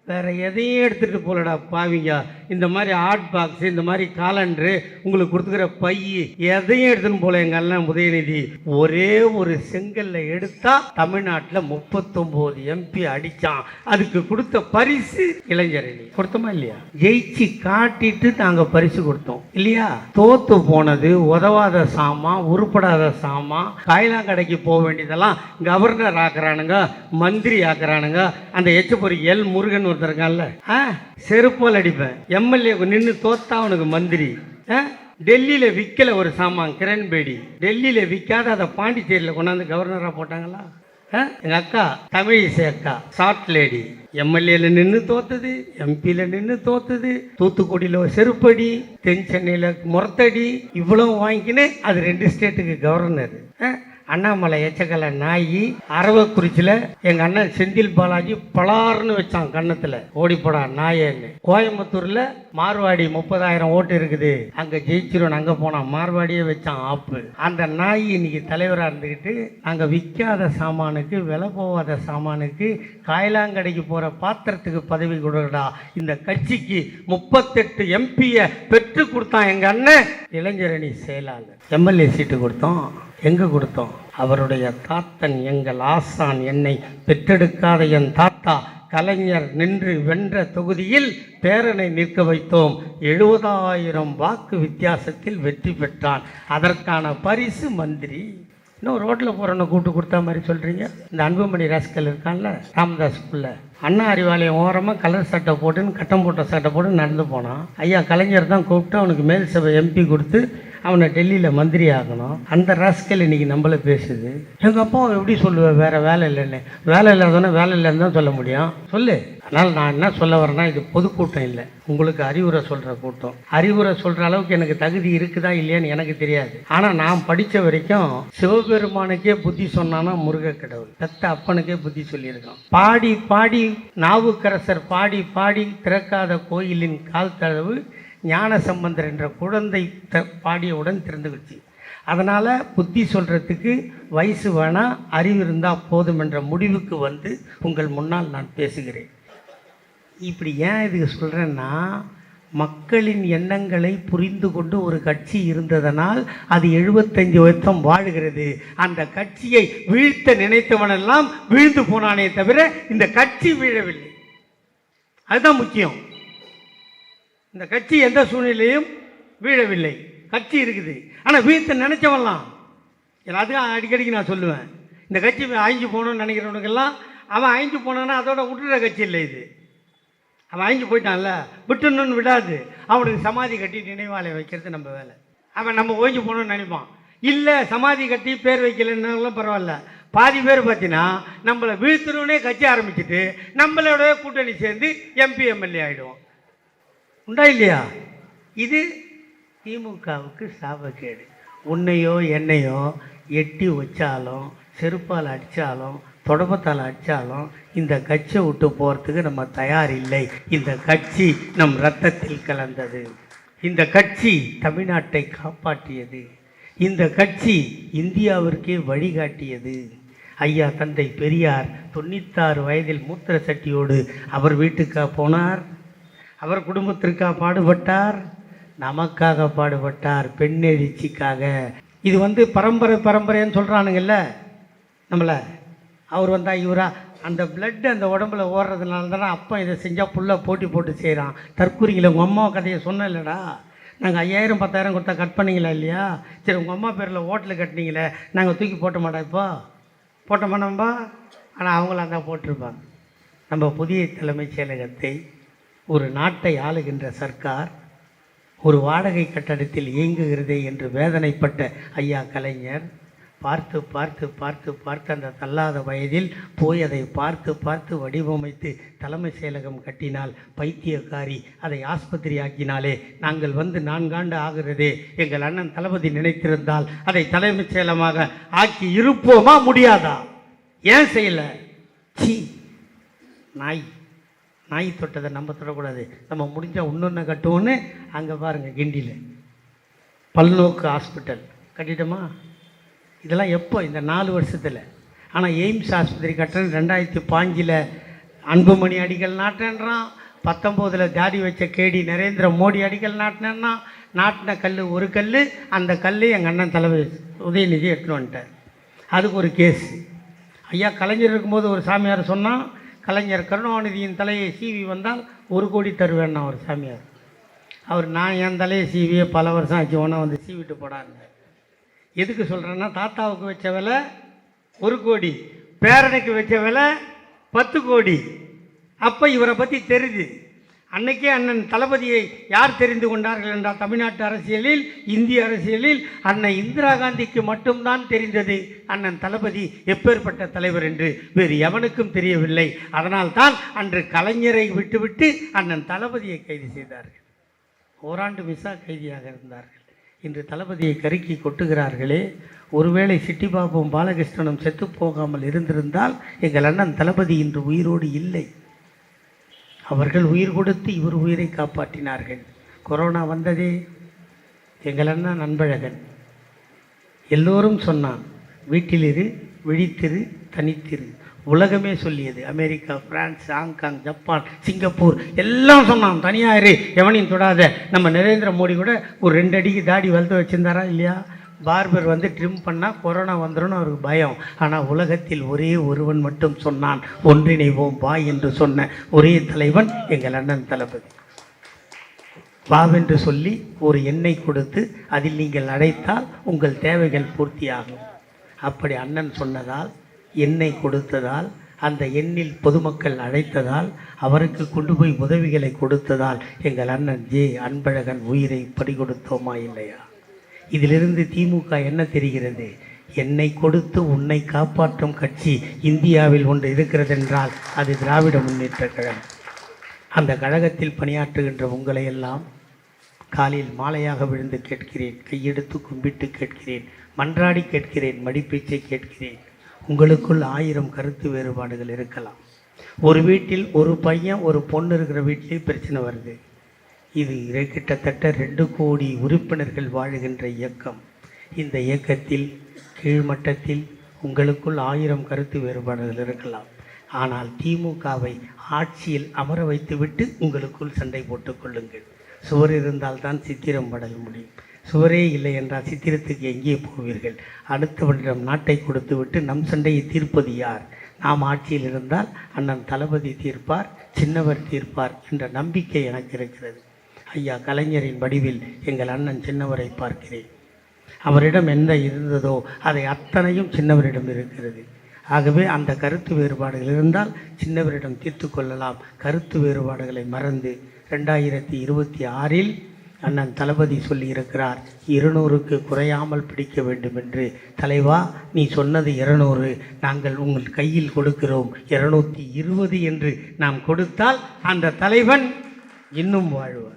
வேறு எதையும் எடுத்துகிட்டு போகலடா பாவிங்க. இந்த மாதிரி ஹாட் பாக்ஸு, இந்த மாதிரி காலண்டரு, உங்களுக்கு கொடுத்துக்கிற பை, எதையும் எடுத்துன்னு போல எங்கள் அண்ணன் உதயநிதி. ஒரே ஒரு செங்கல்ல எடுத்தா தமிழ்நாட்டில் 39 MP அடித்தான். அதுக்கு கொடுத்த பரிசு இளைஞரணி. கொடுத்தோமா இல்லையா? ஜெயிச்சு காட்டிட்டு நாங்கள் பரிசு கொடுத்தோம் இல்லையா? தோத்து போனது, உதவாத சாமான், உருப்படாத சாமான், காயிலாங்கடைக்கு போக வேண்டியதெல்லாம் கவர்னர் ஆக்குறானுங்க, மந்திரி ஆக்குறானுங்க. அந்த எச்சப்பொறி எல் முருகன் ஒருத்தருக்கான்ல, செருப்பால் அடிப்பேன். எம்எல்ஏ நின்று தோத்தா அவனுக்கு மந்திரி. டெல்லியில் விற்கல ஒரு சாமான், கிரண்பேடி டெல்லியில் விற்காத அதை பாண்டிச்சேரியில் கொண்டாந்து கவர்னராக போட்டாங்களா? எங்கள் அக்கா தமிழிசை அக்கா ஷார்ட் லேடி எம்எல்ஏல நின்று தோத்துது, எம்பியில் நின்று தோத்துது. தூத்துக்குடியில் செருப்படி, தென் சென்னையில் முறத்தடி, இவ்வளவு வாங்கிக்கின்னு அது 2 ஸ்டேட்டுக்கு கவர்னர். அண்ணாமலை எச்சக்கலை நாயி. அரவக்குறிச்சியில் எங்கள் அண்ணன் செந்தில் பாலாஜி பலார்னு வச்சான் கன்னத்தில், ஓடிப்படா நாயன்னு. கோயம்புத்தூரில் மார்வாடி 30,000 ஓட்டு இருக்குது, அங்கே ஜெயிச்சிரும், அங்கே போனான், மார்வாடியே வச்சான் ஆப்பு. அந்த நாய் இன்னைக்கு தலைவராக இருந்துக்கிட்டு நாங்கள் விற்காத சாமானுக்கு, விலை போகாத சாமானுக்கு, காயிலாங்கடைக்கு போகிற பாத்திரத்துக்கு பதவி கொடுக்கடா. இந்த கட்சிக்கு 38 MP பெற்று கொடுத்தான் எங்கள் அண்ணன் இளைஞரணி செயலாளர். எம்எல்ஏ சீட்டு கொடுத்தோம். எங்கே கொடுத்தோம்? அவருடைய தாத்தன் எங்கள் ஆசான், என்னை பெற்றெடுக்காத என் தாத்தா கலைஞர் நின்று வென்ற தொகுதியில் பேரனை நிற்க வைத்தோம். 70,000 வாக்கு வித்தியாசத்தில் வெற்றி பெற்றான். அதற்கான பரிசு மந்திரி. இன்னும் ரோட்டில் போகிறவனை கூப்பிட்டு கொடுத்தா மாதிரி சொல்கிறீங்க. இந்த அன்புமணி ராஸ்கல் இருக்கான்ல, ராமதாஸ் பிள்ளை, அண்ணா அறிவாலயம் ஓரமாக கலர் சட்டை போட்டுன்னு, கட்டம் போட்ட சட்டை போட்டு நடந்து போனான். ஐயா கலைஞர் தான் கூப்பிட்டு அவனுக்கு மேல் சபை MP கொடுத்து அவனை டெல்லியில் மந்திரி ஆகணும். அந்த ராஸ்கல் இன்னைக்கு நம்மள பேசுது. எங்கள் அப்பா எப்படி சொல்லுவேன் வேறு வேலை இல்லைன்னு? வேலை இல்லாதவனே வேலை இல்லைன்னு தான் சொல்ல முடியும், சொல்லு. அதனால் நான் என்ன சொல்ல வரேன்னா, இது பொதுக்கூட்டம் இல்லை, உங்களுக்கு அறிவுரை சொல்கிற கூட்டம். அறிவுரை சொல்கிற அளவுக்கு எனக்கு தகுதி இருக்குதா இல்லையான்னு எனக்கு தெரியாது. ஆனால் நான் படித்த வரைக்கும் சிவபெருமானுக்கே புத்தி சொன்னானா முருக கடவுள், பெத்த அப்பனுக்கே புத்தி சொல்லியிருக்கான். பாடி பாடி நாவுக்கரசர் பாடி பாடி திறக்காத கோயிலின் கால் தளவு ஞான சம்பந்தர் என்ற குழந்தை பாடியவுடன் திறந்துக்கிச்சு. அதனால் புத்தி சொல்கிறதுக்கு வயசு வேணாம், அறிவு இருந்தால் போதும் என்ற முடிவுக்கு வந்து உங்கள் முன்னால் நான் பேசுகிறேன். இப்படி ஏன் இதுக்கு சொல்கிறேன்னா, மக்களின் எண்ணங்களை புரிந்து கொண்டு ஒரு கட்சி இருந்ததனால் அது 75 வருஷம் வாழுகிறது. அந்த கட்சியை வீழ்த்த நினைத்தவனெல்லாம் வீழ்ந்து போனானே தவிர இந்த கட்சி வீழவில்லை. அதுதான் முக்கியம். இந்த கட்சி எந்த சூழ்நிலையும் வீழவில்லை, கட்சி இருக்குது. ஆனால் வீழ்த்த நினைச்சவன்லாம், அதுக்காக அடிக்கடிக்கு நான் சொல்லுவேன், இந்த கட்சி அழிஞ்சு போகணும்னு நினைக்கிறவனுக்கெல்லாம் அவன் அழிஞ்சு போனான்னா அதோட விட்டுற கட்சி இல்லை இது. அவன் அழிஞ்சு போயிட்டான்ல, விட்டுணுன்னு விடாது. அவனுக்கு சமாதி கட்டி நினைவாலயம் வைக்கிறது நம்ம வேலை. அவன் நம்ம ஓய்ஞ்சு போகணும்னு நினைப்பான். இல்லை சமாதி கட்டி பேர் வைக்கலன்னாலும் பரவாயில்ல. பாதி பேர் பார்த்தீங்கன்னா நம்மளை வீழ்த்தணுன்னே கட்சி ஆரம்பிச்சுட்டு நம்மளோட கூட்டணி சேர்ந்து MP MLA ஆகிடுவோம். உண்டா இல்லையா? இது திமுகவுக்கு சாபக்கேடு. உன்னையோ என்னையோ எட்டி வச்சாலும், செருப்பால் அடித்தாலும், தொடப்பத்தால் அடித்தாலும் இந்த கட்சியை விட்டு போகிறதுக்கு நம்ம தயார் இல்லை. இந்த கட்சி நம் இரத்தத்தில் கலந்தது. இந்த கட்சி தமிழ்நாட்டை காப்பாற்றியது. இந்த கட்சி இந்தியாவிற்கே வழிகாட்டியது. ஐயா தந்தை பெரியார் 96 வயதில் மூத்திர சட்டியோடு அவர் வீட்டுக்கா போனார்? அவர் குடும்பத்திற்காக பாடுபட்டார், நமக்காக பாடுபட்டார், பெண்ணெழுச்சிக்காக. இது பரம்பரைன்னு சொல்கிறானுங்கல்ல நம்மளை. அவர் வந்தா இவரா, அந்த பிளட் அந்த உடம்புல ஓடுறதுனால தானே அப்போ இதை செஞ்சால் புள்ள போட்டி போட்டு செய்கிறான். தற்கூரிங்களை உங்கள் அம்மா கதையை சொன்னேன் இல்லைடா, நாங்கள் 5,000 10,000 கொடுத்தா கட் பண்ணிங்களா இல்லையா? சரி, உங்கள் அம்மா பேரில் ஹோட்டலு கட்டினீங்களே, நாங்கள் தூக்கி போட்ட மாட்டோம், இப்போ போட்ட மாட்டோம்பா. ஆனால் அவங்களாம் தான் போட்டிருப்பாங்க. நம்ம புதிய தலைமைச் செயலகத்தை ஒரு நாட்டை ஆளுகின்ற சர்க்கார் ஒரு வாடகை கட்டடத்தில் இயங்குகிறதே என்று வேதனைப்பட்ட ஐயா கலைஞர் பார்த்து பார்த்து பார்த்து பார்த்து அந்த தள்ளாத வயதில் போய் அதை பார்த்து பார்த்து வடிவமைத்து தலைமை செயலகம் கட்டினால் பைத்தியக்காரி, அதை ஆஸ்பத்திரி ஆக்கினாலே நாங்கள் 4 ஆண்டு ஆகிறதே. எங்கள் அண்ணன் தளபதி நினைத்திருந்தால் அதை தலைமைச் செயலகமாக ஆக்கி இருப்போமா? முடியாதா? ஏன் செய்யலை? சி, நாய் தொட்டதை நம்ம தொடக்கூடாது. நம்ம முடிஞ்சால் இன்னொன்று கட்டுவோன்னு அங்கே பாருங்கள், கிண்டியில் பல்நோக்கு ஹாஸ்பிட்டல் கட்டிட்டோமா? இதெல்லாம் எப்போ? இந்த 4 வருஷத்தில். ஆனால் எய்ம்ஸ் ஆஸ்பத்திரி கட்டுறது 2005 அன்புமணி அடிகள் நாட்டினான், 19 ஜாடி வச்ச கேடி நரேந்திர மோடி அடிகள் நாட்டினா, நாட்டின கல் ஒரு கல், அந்த கல் எங்கள் அண்ணன் தலைவர் உதயநிதி எடுத்துன்னு வந்துட்டார். அதுக்கு ஒரு கேஸ். ஐயா கலைஞர் இருக்கும்போது ஒரு சாமியார் சொன்னால், கலைஞர் கருணாநிதியின் தலையை சீவி வந்தால் 1 கோடி தருவேன்னா ஒரு சாமியார். அவர் நான் என் தலையை சீவியே பல வருஷம் ஆச்சு, ஒன்றா வந்து சீவிட்டு போடாருங்க. எதுக்கு சொல்கிறேன்னா, தாத்தாவுக்கு வச்ச விலை 1 கோடி, பேரனுக்கு வச்ச விலை 10 கோடி. அப்போ இவரை பற்றி தெரியுது. அன்னைக்கே அண்ணன் தளபதியை யார் தெரிந்து கொண்டார்கள் என்றால், தமிழ்நாட்டு அரசியலில், இந்திய அரசியலில் அண்ணன் இந்திரா காந்திக்கு மட்டும்தான் தெரிந்தது அண்ணன் தளபதி எப்பேற்பட்ட தலைவர் என்று. வேறு எவனுக்கும் தெரியவில்லை. அதனால்தான் அன்று கலைஞரை விட்டுவிட்டு அண்ணன் தளபதியை கைது செய்தார்கள். ஓராண்டு விசா கைதியாக இருந்தார்கள். இன்று தளபதியை கருக்கி கொட்டுகிறார்களே. ஒருவேளை சிட்டிபாபும் பாலகிருஷ்ணனும் செத்து போகாமல் இருந்திருந்தால் எங்கள் அண்ணன் தளபதி இன்று உயிரோடு இல்லை. அவர்கள் உயிர் கொடுத்து இவர் உயிரை காப்பாற்றினார்கள். கொரோனா வந்ததே, எங்கள் அண்ணன் அன்பழகன் எல்லோரும் சொன்னான், வீட்டிலிரு, விழித்திரு, தனித்திரு. உலகமே சொல்லியது. America, France, Hong Kong, Japan, Singapore எல்லாம் சொன்னான், தனியாயிரு, எவனையும் தொடாத. நம்ம நரேந்திர மோடி கூட ஒரு 2 அடிக்கு தாடி வளர்த்து வச்சுருந்தாரா இல்லையா? பார்பர் வந்து ட்ரிம் பண்ணால் கொரோனா வந்துடும் அவருக்கு பயம். ஆனால் உலகத்தில் ஒரே ஒருவன் மட்டும் சொன்னான், ஒன்றிணைவோம் வா என்று சொன்ன ஒரே தலைவன் எங்கள் அண்ணன் தளபதி. வாவென்று சொல்லி ஒரு எண்ணெய் கொடுத்து அதில் நீங்கள் அடைத்தால் உங்கள் தேவைகள் பூர்த்தியாகும். அப்படி அண்ணன் சொன்னதால், எண்ணெய் கொடுத்ததால், அந்த எண்ணில் பொதுமக்கள் அழைத்ததால், அவருக்கு கொண்டு போய் உதவிகளை கொடுத்ததால் எங்கள் அண்ணன் அன்பழகன் உயிரை பறிகொடுத்தோமா இல்லையா? இதிலிருந்து திமுக என்ன தெரிகிறது? என்னை கொடுத்து உன்னை காப்பாற்றும் கட்சி இந்தியாவில் ஒன்று இருக்கிறது என்றால் அது திராவிட முன்னேற்ற கழகம். அந்த கழகத்தில் பணியாற்றுகின்ற உங்களை எல்லாம் காலில் மாலையாக விழுந்து கேட்கிறேன், கையெடுத்து கும்பிட்டு கேட்கிறேன், மன்றாடி கேட்கிறேன், மடிப்பீச்சை கேட்கிறேன். உங்களுக்குள் 1000 கருத்து வேறுபாடுகள் இருக்கலாம். ஒரு வீட்டில் ஒரு பையன் ஒரு பொண்ணு இருக்கிற வீட்டிலே பிரச்சனை வருது. இது கிட்டத்தட்ட 2 கோடி உறுப்பினர்கள் வாழுகின்ற இயக்கம். இந்த இயக்கத்தில் கீழ்மட்டத்தில் உங்களுக்குள் 1000 கருத்து வேறுபாடுகள் இருக்கலாம். ஆனால் திமுகவை ஆட்சியில் அமர வைத்துவிட்டு உங்களுக்குள் சண்டை போட்டுக் கொள்ளுங்கள். சுவர் இருந்தால்தான் சித்திரம் பட முடியும். சுவரே இல்லை என்றால் சித்திரத்துக்கு எங்கே போவீர்கள்? அடுத்தவனிடம் நாட்டை கொடுத்து விட்டு நம் சண்டையை தீர்ப்பது யார்? நாம் ஆட்சியில் இருந்தால் அண்ணன் தளபதி தீர்ப்பார், சின்னவர் தீர்ப்பார் என்ற நம்பிக்கை எனக்கு இருக்கிறது. ஐயா கலைஞரின் வடிவில் எங்கள் அண்ணன் சின்னவரை பார்க்கிறேன். அவரிடம் என்ன இருந்ததோ அதை அத்தனையும் சின்னவரிடம் இருக்கிறது. ஆகவே அந்த கருத்து வேறுபாடுகள் இருந்தால் சின்னவரிடம் தீர்த்து கொள்ளலாம். கருத்து வேறுபாடுகளை மறந்து 2026இல் அண்ணன் தளபதி சொல்லியிருக்கிறார், 200க்கு குறையாமல் பிடிக்க வேண்டும் என்று. தலைவா, நீ சொன்னது 200, நாங்கள் உங்கள் கையில் கொடுக்கிறோம் 220 என்று நாம் கொடுத்தால் அந்த தலைவன் இன்னும் வாழ்வார்.